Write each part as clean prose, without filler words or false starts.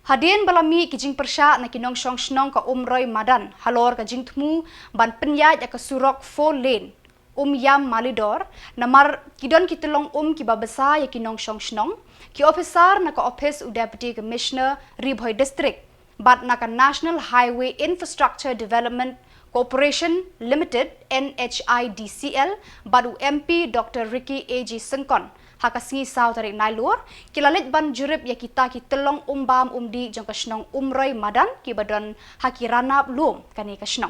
Hadien balami kijing persya na kinong snong ka umroy madan halor ka jingtmu ban penyaj ka surok 4 lane yam malidor namar kidon kitulong kibabasa ya kinong snong ki officer na ka office u deputy commissioner Ribhoy district bat na ka National Highway Infrastructure Development Corporation Limited NHIDCL badu MP Dr. Ricky A.G. Sengkon hakasingi saw tarik nailur kilalit ban jurip ya kita telong umbam umdi jong kasnong umroy madan ki badon hakirana lum kani kasnong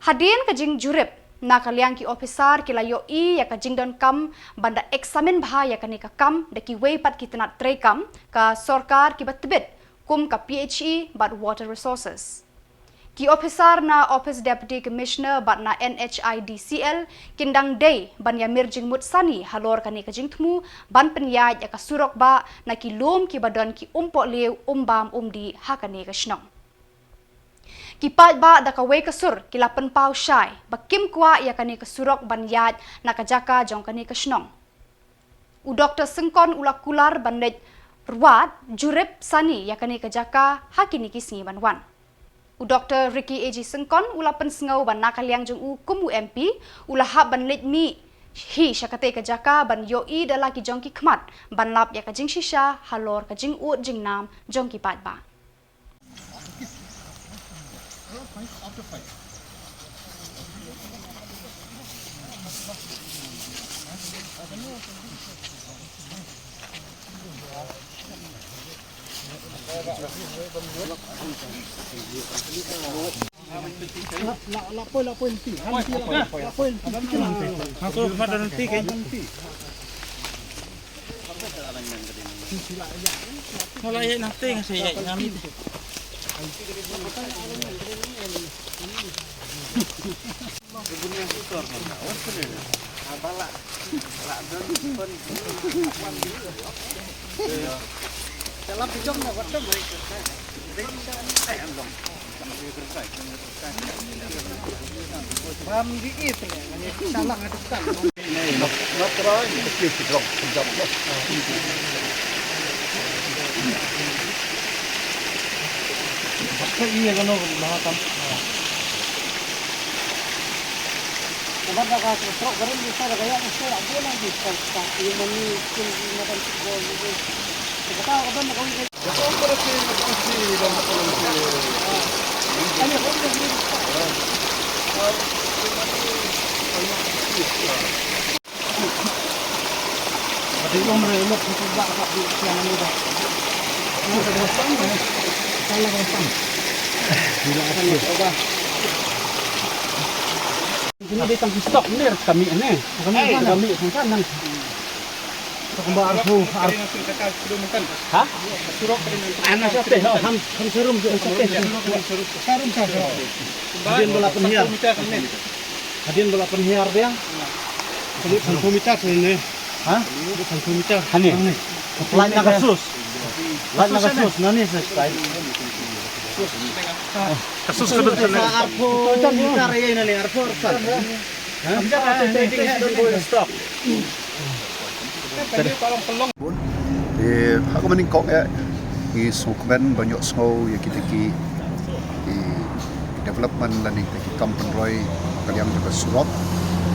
hadin kajing jurip na kaliang ki officer kilayo I ya kajing don kam banda eksamen bha ya kani ka kam de ki weipat kitanat trekam ka sorkar ki batbit kum ka PHE but water resources. Ki officer na Office Deputy Commissioner bat na NHIDCL kindang day ban ya mirjing mutsani halor kani kajing tmu ban penyaj ya kasurok ba na ki lum ki badon ki umpo liu umbam umdi hakani kasnong. Ki pat ba da kaway kasur kila penpau syai bakim kwa ya kani kasurok ban yaj na kajaka jong kani kasnong. U Dr. Sengkon ulak kular bandej ruat jurip sani ya kani kajaka hakini kisngi banwan. U Dr. Ricky A.G. Sengkon ula pensengau ban nakaliang jeng u kumu MP ula hab ban lej mi hi syakate kajaka ban yoi dala ki jongki khmat ban lap ya kajing shisha halor kajing ut jing nam jongki pat ba. Dalam pijam na waktu mereka. Bam diit ni, ani salah ngadukan. Nak try, mesti pijam pijam. Apa ini yang kena bahkan? Sebab dah kau serok garam bisa dah gaya mesti ada lagi sekarang. Ini mani skill makan football itu. Kita apa nak kau ini? Kau berarti mesti dalam kolom ini. Ani kau ini. Ada yang mereka itu tak tak di sana ni dah. Ini dah sampai. Salah pasang. Bila ada coba. Ini dia tangki stok ni kami ni. Kami sana. Kembang arfu, hah? Surok anak siapa? Ham serum tu. Serum saja. Hadian bola penhiar. Hadian bola penhiar dia. Jadi santomita ini. Hah? Santomita. Hani. Lain nak kasus. Lain nak kasus. Nani selesai. Kasus sebetulnya. Arfu. Kita cari ini arfu arfan. Hah? Kita trading don't go in stock. Aku meningkok ya, di Sukmen banyak snow ya kita di development dan di kampung Roy kalian juga Surop,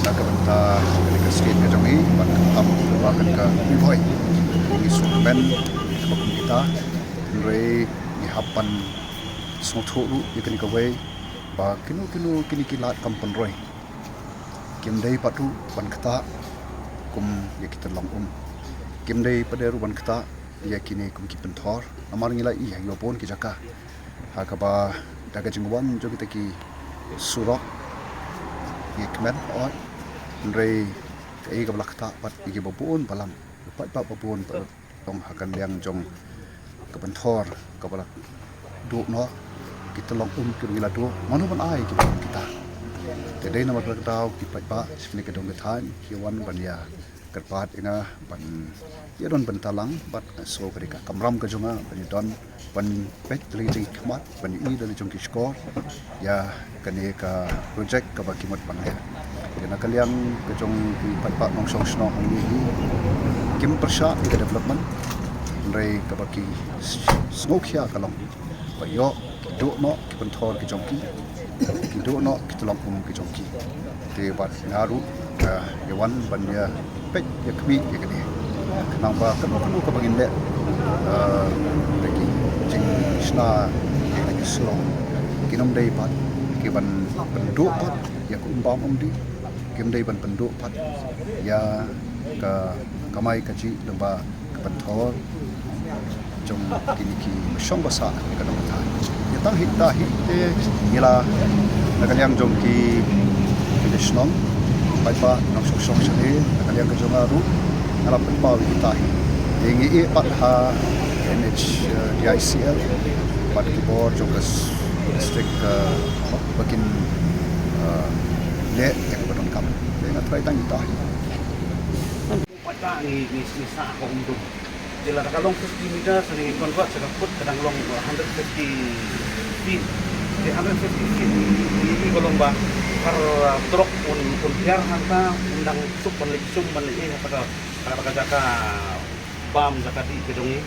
nak benda dari keskin ke jami, bahkan bahkan ke Ribhoy di Sukmen kampung kita, Roy di Hapan snow thuru ya kini kawai, bah kini kilat kampung Roy, kim day patu ban kata kum ya kita long kim day pada ruban kita ya kini kum ki pentor amar ngila I ya pon ki jaka hakaba daga jingwan jo kita ki surok ya kemen oi ndrei kai ka blakta pat ki babun balam pat babun tong hakan yang jong ke pentor ka balak du no kita long ki ngila du manu ban ai kita jadi nama kita pa sini ke dong ketan hiwan ban ya kerpat ina ban ya don bentalang bat so ketika kamram ke jonga ban ban pet dari jing khmat ban I dari jong ki skor ya kani ka project ka baki mat ban ya kena kalian ke jong ki pat nong song sno ini kim persya ke development rei kabaki smokia kalong bayo do no kipentor ki jongki do no kitolong ki jongki te bat ngaru yawan banya pek yakbi yakni kenapa kanu ka bagin le bagi jing sna ki slo kinom dei pat ki ban penduk pat ya kumbam di kim dei ban penduk pat ya ka kamai kaji lemba kepentor trong kini song basa ka dong ta ya tang hita hite ila nakaliang jong ki desnong pai pa nong sok sok sini nakaliang ka jong aru ala pa hita yengi e pat ha NH DICL pat ki bor jong district bakin le ek badong kam le na try tang hita pada ni sa ko undung jela kalong 50 meter sering convert sa put kadang long 150 feet di 150 feet ini kolong ba kar truk un piar hanta undang sup panlik sum panlik pada jaka bam jaka di gedungi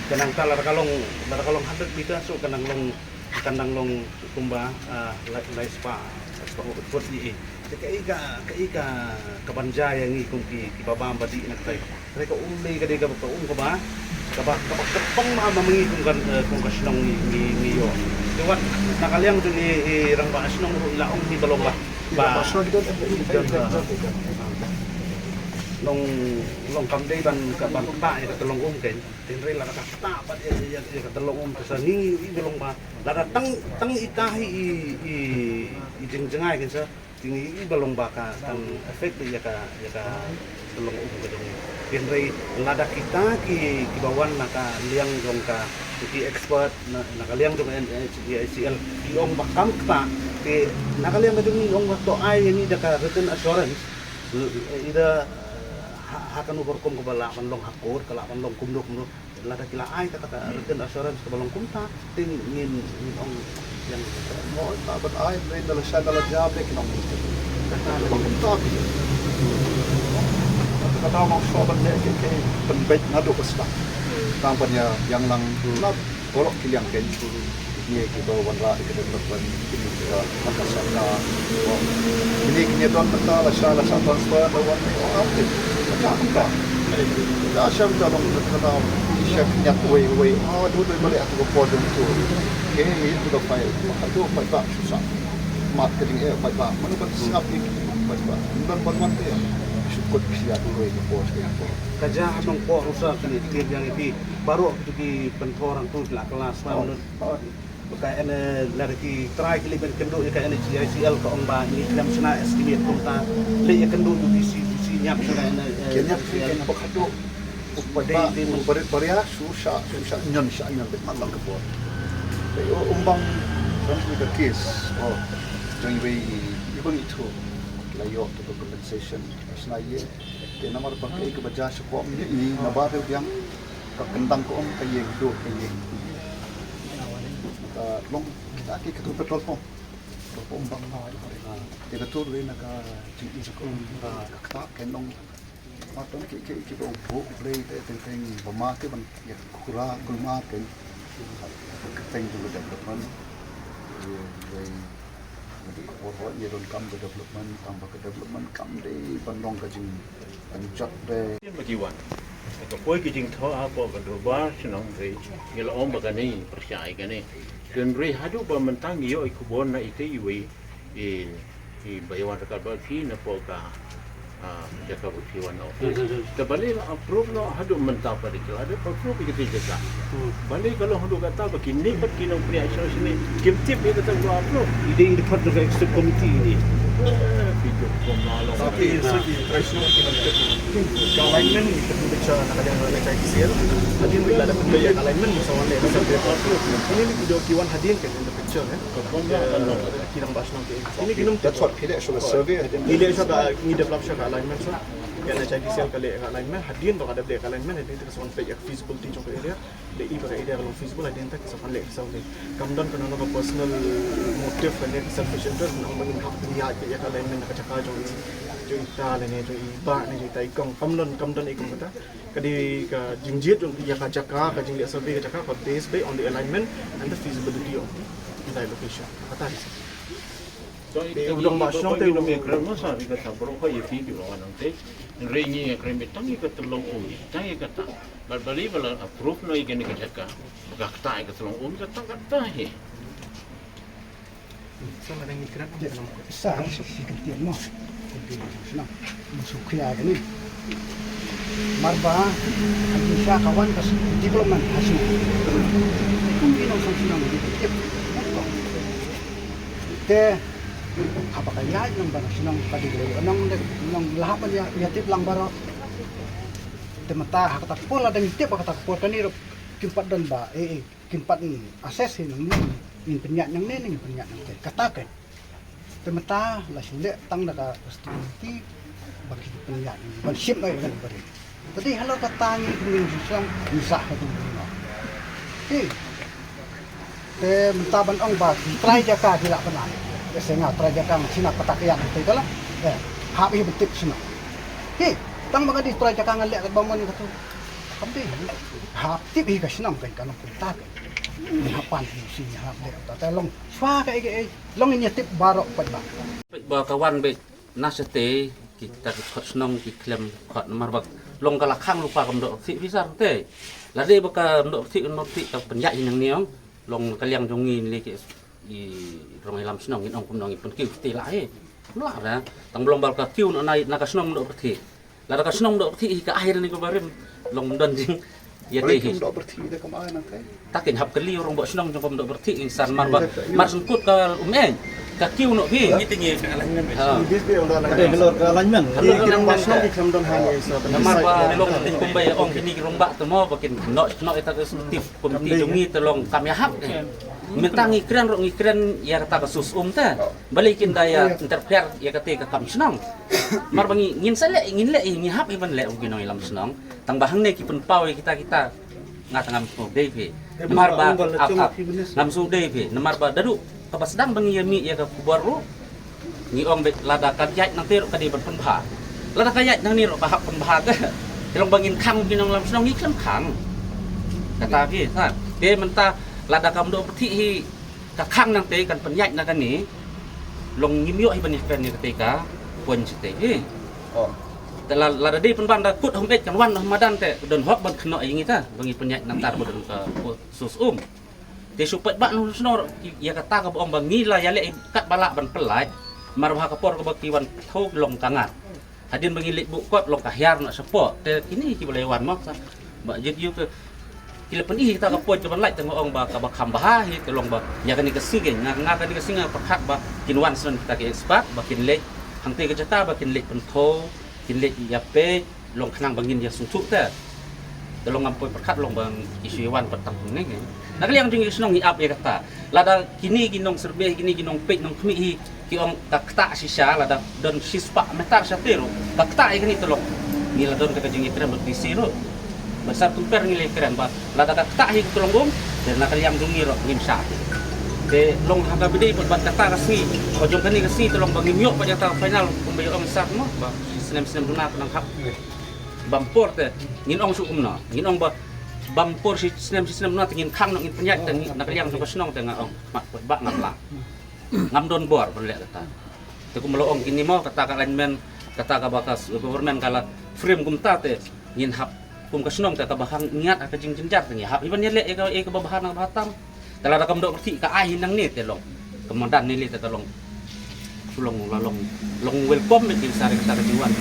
kadang kalong 100 meter so kadang long kumba lai spa put ni ka kabanjaya ngi kung ki babam badi nak tay mereka ulay ka diga ba ka ba kapang mamangi kung kasinong ni yo diwan nakaliang dun ni rang ba asinong laong ni balong ba long kamday ban pa ya katulong ken tinre la ka ta pa ya katulong sa ni balong ba la tang itahi i jengjengai ken sa tinggi balong baka kan efek ya ka tulong gedung genre lada kita ki bawan naka liang dong ka ki expert naka liang dong NHDICL di ong bakam ta ke naka liang gedung ong to ai ni daka written assurance ida hakan uberkom ko bala man long hakor kala man long kumdok no lada kila ai kata written assurance ko balong kumta tin ngin ong yang mau tabat ai main dalam syadalah jawab kinong kata kata mau sobat ne ke penbaik ngadu kesla tampaknya yang lang nak golok kiliang ken ni kita wanra ke development ini maka sana ini kini don mata la sala sa transfer lawan apa tak dah syam dalam kata isyak nyat way dulu balik aku podem tu ke itu dah file maka tu pai susah marketing pai mana pun siap ni pai dan bantuan tu syukur siap dulu itu pos ke kaja hatong po rusak ni tim yang itu baru itu ki pentorang tu la kelas menurut kayak lagi try kali kendo kayak NHDICL ke ong ba ni dalam sana estimate kumta le kendo tu di nyap sana kenya kenya pakado pada di beria susah nyon betul ke buat umbang transfer case jangan ibang itu layo to compensation asnaye ke nomor pakai ke baja sekom ni nabar yang kentang ko kayeng do kayeng long kita ke ketu petrol pom umbang ke betul we nak tinggi sekom kata kenong atau ke bau play tentang bermakai ban ya kurang kulmakai tentang dulu development jadi orang ye don kam development tambah ke development kam de bandong ka jing anjat de bagi wan ko poi ki jing tho apa kan do ba senong re ye lo om ba ni percaya kan ni dan re hadu ba mentang yo iku bon na ite iwi i bayawan ka ba fi na po ka jaka bukiwan no tabali approve no hadu mentang pa dikil ada approve kita jaka balik kalau hadu kata begini pat kinong priya sini kim tip itu tak gua approve ide dapat dari extra committee ini video pembalong tapi segi tradisional kita alignment kita bicara nak ada NHDICL tadi bila ada pembayaran alignment misalnya ini video kiwan hadir kan in the picture kinang basnang ini kinum that's what pile show survey ile shoga ni develop shoga alignment so kena cai sel kali alignment hadin to ada black alignment hadin to son page feasibility jong area de i bar area kalau feasible hadin tak sa pan lek sa le kam don kana no personal motive kali selfish interest na man hak niya ya alignment ka chaka jong ita le ne jong iba ne jong tai kong kam don ikong kata kadi ka jingjit jong ya ka chaka ka jing survey ka chaka ka based on the alignment and the feasibility of the location kata So udang masuk tu udang ekran masa kita sabro kau ye video orang nanti ringi ekran betang kita tolong jangan kata balik bala approve no ikan kita kata kita tolong kata he sama dengan ikran Sa si ketian mo. Senang. Masuk kaya ni. Marba ang siya kawan kasi development hasil. Kung ginong sang sinang dito. Te apa kaya ng bana sinang kadigre anong lahapan ya tip lang baro. Te mata hakata pola dang tip hakata por kaniro kimpat dan ba kimpat assess ng in penyak yang ni penyak yang katakan temata lah sulit tang nak pasti bagi penyak bagi ship lagi kan beri tadi halau katangi kemudian susang bisa itu te mentaban ong ba try jaka tidak pernah biasanya try jaka sina patakian itu kalau habi betik sina tang mga di try jaka ngalek bangun itu kampi hap tip hi kasinam kan kanong putakan hapan si hap le ta long swa ka long ini tip barok pat ba kawan be nasete kita khot snong ki klem khot marbak long kala khang lupa kam do si visar te la de baka do si no ti ta penyak yang niong long kaliang jongi ni ki i rong lam snong in ong kum nong pun ki ti la he la ra tang belum bal ka kiu no nai na ka snong do ti la ka snong do ti ka akhir ni ko barim long don jing ya teh Dok berti dah kemana nanti? takin hap kali orang buat senang jom dok berti insan marba mar sengkut ke ka kiu no bi ni tingi this be on the alignment kirang basno di kam don hanya isa marba long tin kumbay ong kini romba to mo bakin no eta sensitif komiti jongi tolong kami hap mentangi kran ro ngikran ya kata kasus ta balikin daya interfere ya kata ka kam senang marba ngin sale ingin le ingin hap iban le ong ginong ilam senang tang bahang ne ki pun pau kita ngatangam so devi marba ngamsung devi marba dadu kapasdang bangi yami ya ka kubaru ni ong bet lada kajat nang tero kadi berpenbha lada kajat nang ni ro bahak penbha ka telong bangin khang ginong lam senong ni klam khang kata ki ha de menta lada kam do peti hi ka khang nang te kan penyat nang kan ni long ngimyo hi bani kan ni ketika pun site hiแต่ละระดับเป็นบ้านเราคุดหงเด็กกันวันมาดันแต่เดินฮอกบันขนอยอย่างงี้ท่าบางทีเป็นใหญ่น้ำตาบนสุสแต่สุดบ้านนู้นสนออยากตากับองบางงี้ละยาเละกัดบาละบันเปล่ามาราคาปอร์กับบางทีวันทุกลงกังอ่ะหาดินบางทีเล็กบุกก็ลงกะยาร์น่ะสปอร์แต่ini kita boleh wan mak mbak jadi tu kita pun kitaกับปอร์จะบันไล่แต่องบางกับคำบ้าที่ตลงบางอยากกันนี่ก็สิ่งงากันนี่ก็สิ่งประคับบางกินวันส่วนkita ke ekspatบางกินเล็กหังเตก็จะตาบางกินเล็กเป็นโทกินเล็กยาเป้ลงขนังบางยินยาสูงสุดแต่ลงงำปอยประคัดลงบางอิสุวันประตังนี่ไงนักเรียนจึงสนองอับya kata lada kini ginong serbe kini ginong pek nong kmi ki ong takta sisa lada don sispa metar satero takta ini tolong ni lada don kakajing itran berdisiro besar tumper ngile keren ba lada takta hi tolong dan nak yang dungiro ngimsa de long haga bede bat kata kasi ojong kani kasi tolong bang ngimyo pa jata final kumbayo ong sat mo ba senam duna nang hap bampor te ngin ong sukum na ngin ong ba bampor si senam na ngin khang ngin penyat te nak yang ko senong te nga ong mak ba ngapla ngam don bor berle kata te kum lo ong kini mo kata ka alignment kata ka bakas government kala frame kum ta te ngin hap kum ka senong te ka bahang niat ka jing jenjar te hap iban le e ka babahan ng batam tala rakam do berti ka ahin nang ni te long kemandan ni te tolong sulong long welcome di sari kita kejuan